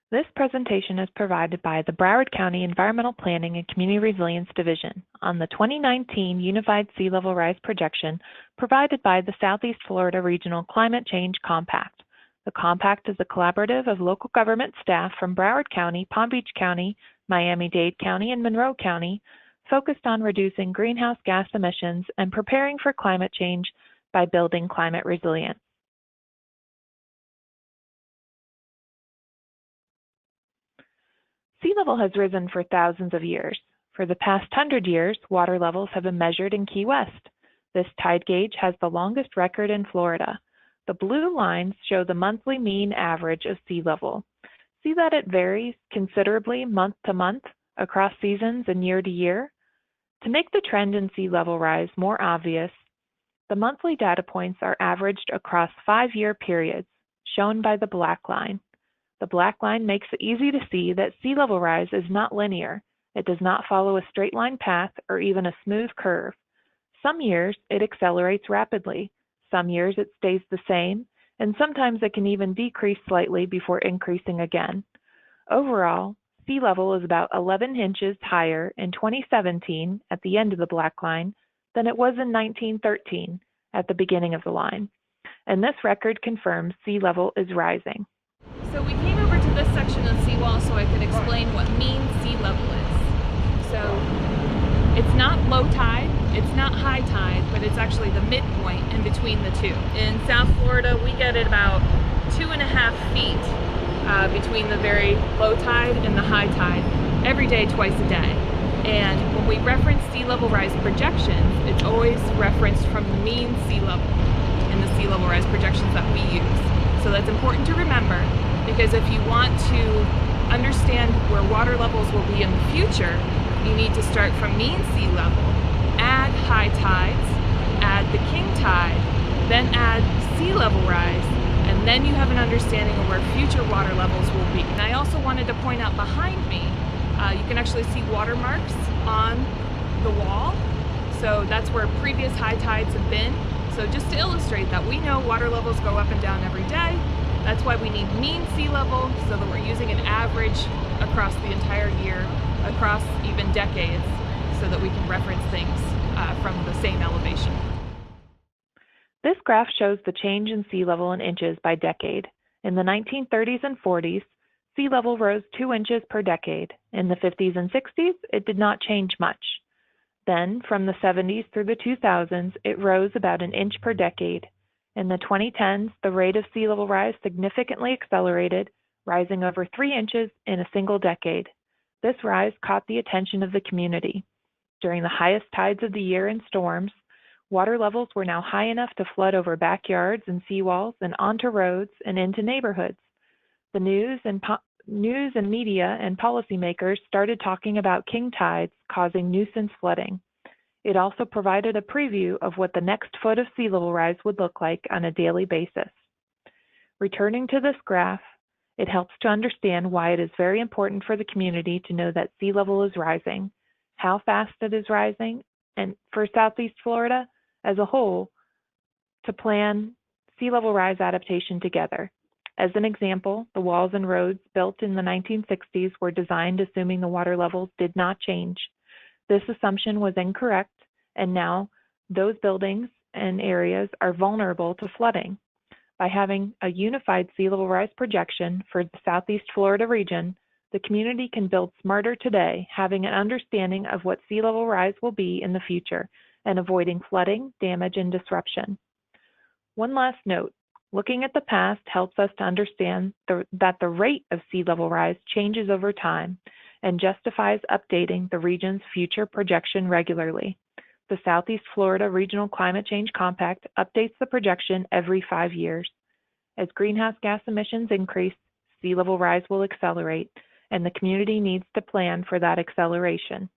This presentation is provided by the Broward County Environmental Planning and Community Resilience Division on the 2019 Unified Sea Level Rise Projection provided by the Southeast Florida Regional Climate Change Compact. The compact is a collaborative of local government staff from Broward County, Palm Beach County, Miami-Dade County, and Monroe County, focused on reducing greenhouse gas emissions and preparing for climate change by building climate resilience. Sea level has risen for thousands of years. For the past 100 years, water levels have been measured in Key West. This tide gauge has the longest record in Florida. The blue lines show the monthly mean average of sea level. See that it varies considerably month to month, across seasons, and year to year? To make the trend in sea level rise more obvious, the monthly data points are averaged across 5-year periods, shown by the black line. The black line makes it easy to see that sea level rise is not linear. It does not follow a straight line path or even a smooth curve. Some years it accelerates rapidly, some years it stays the same, and sometimes it can even decrease slightly before increasing again. Overall, sea level is about 11 inches higher in 2017 at the end of the black line than it was in 1913 at the beginning of the line. And this record confirms sea level is rising. So we came over to this section of seawall so I could explain what mean sea level is. So it's not low tide, it's not high tide, but it's actually the midpoint in between the two. In South Florida, we get it about 2.5 feet between the very low tide and the high tide every day, twice a day. And when we reference sea level rise projections, it's always referenced from the mean sea level in the sea level rise projections that we use. So that's important to remember, because if you want to understand where water levels will be in the future, you need to start from mean sea level, add high tides, add the king tide, then add sea level rise, and then you have an understanding of where future water levels will be. And I also wanted to point out behind me, you can actually see watermarks on the wall. So that's where previous high tides have been. So just to illustrate that we know water levels go up and down every day. That's why we need mean sea level, so that we're using an average across the entire year, across even decades, so that we can reference things from the same elevation. This graph shows the change in sea level in inches by decade. In the 1930s and 40s, sea level rose 2 inches per decade. In the 50s and 60s, it did not change much. Then, from the 70s through the 2000s, it rose about 1 inch per decade. In the 2010s, the rate of sea level rise significantly accelerated, rising over 3 inches in a single decade. This rise caught the attention of the community. During the highest tides of the year and storms, water levels were now high enough to flood over backyards and seawalls and onto roads and into neighborhoods. The news and media and policymakers started talking about king tides causing nuisance flooding. It also provided a preview of what the next foot of sea level rise would look like on a daily basis. Returning to this graph, it helps to understand why it is very important for the community to know that sea level is rising, how fast it is rising, and for Southeast Florida as a whole, to plan sea level rise adaptation together. As an example, the walls and roads built in the 1960s were designed assuming the water levels did not change. This assumption was incorrect, and now those buildings and areas are vulnerable to flooding. By having a unified sea level rise projection for the Southeast Florida region, the community can build smarter today, having an understanding of what sea level rise will be in the future and avoiding flooding, damage, and disruption. One last note. Looking at the past helps us to understand that the rate of sea level rise changes over time and justifies updating the region's future projection regularly. The Southeast Florida Regional Climate Change Compact updates the projection every 5 years. As greenhouse gas emissions increase, sea level rise will accelerate, and the community needs to plan for that acceleration.